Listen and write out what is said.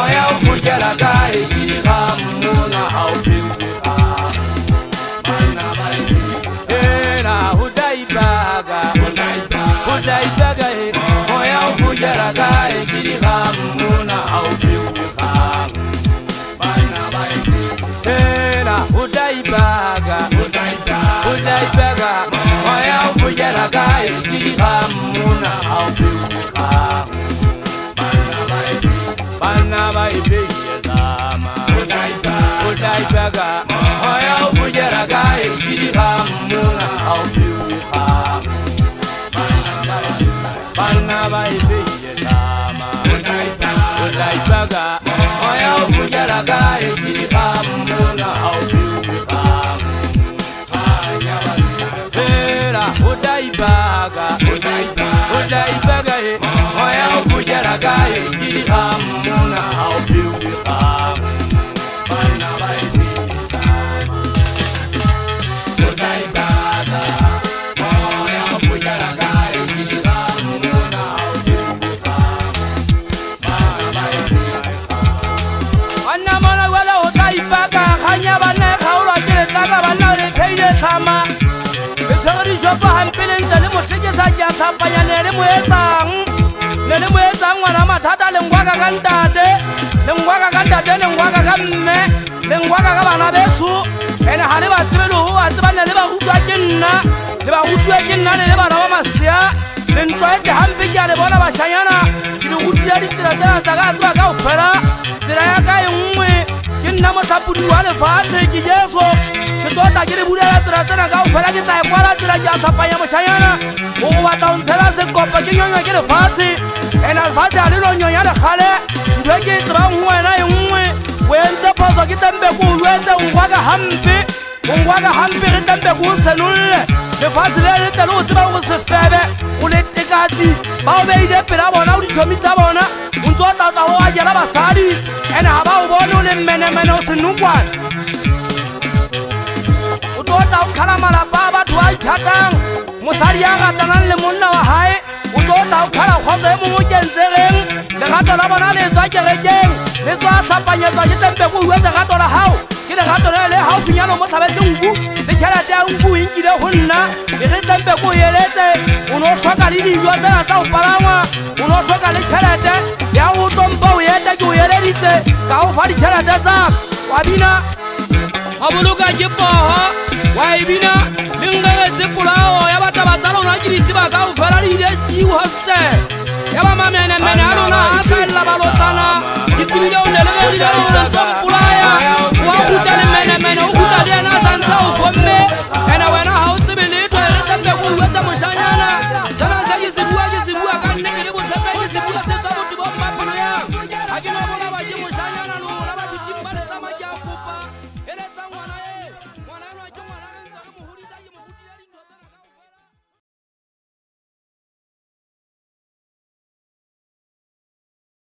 Oya ukujala kai kihamuna aupiuka Mana bai Era hudaibaga Oya ukujala kai kihamuna aupiuka Mana bai Era hudaibaga Oya ukujala kai kihamuna aupiuka Bana baibe yezama Udaibaga Oya ukujala kai kihamuna aupiuka Bana baibe yezama Udaibaga Oya ukujala kai kihamuna aupiuka Era udaibaga Oya ukujala kai kihamuna aupiuka Bana baibe Udaibaga Oya ukujala kai kihamuna aupiuka Bana baibe Anna mana wala udaibaga Hanya bana kaula jere taga bana le peide sama Betagari shopa hampelen tale moseke sa kya sapanya nere muetang wana matata lengwaga kandade lengwaga kamme lengwaga kabana besu ene hale batsebelo ho batsebana le ba hutwa kinna le ba rawa masya lentwaje hampe ya le bona bashanyana dibe hutya ditira tsa ka ofela tira ya ka engwe kinna mo sapudu wa le fate ki yeso ke tota ke le bulela tira ka ofela ke tsa kwala tira ja sapanya bashanyana o ba tauntsela se kopa ke nyonya ke le fate ena fate a le lo nyonya le khale ndwe ke tira ngwana engwe wente poso ke tembe ku wente ngwaga hampe re tembe ku senulle le fate le telo tseba go se febe o le tekati ba o beide pela bona o di chomi tsa bona o ntso tata o a jela basadi ena ha ba o bona o le mene o senukwana o tota o khala malapa ba batho ba ithatang mosadi ya gatanang le monna wa hae o tota o khala khotse mo mo kentseng le gato la bona le tswa kerekeng le tswa sapanyetswa ke tembe go uwe gato la hao ke le gato le hao finyano mo tlhabetse nku le tšhelete ya nku e nkile go nna e re tembe go yeletse o no hloka le dijo tsena tsa o palangwa o no hloka le tšhelete ya go tompa o yete ke o yeleditse ka o fa ditšhelete tsa wa bina wa boloka ke poho wa ebina le ngegetse polao ya bataba tsa lona ke ditsiba ka o fela le di hostel ya ba mamene a lona a tla la balotsana ke tsibile o ne le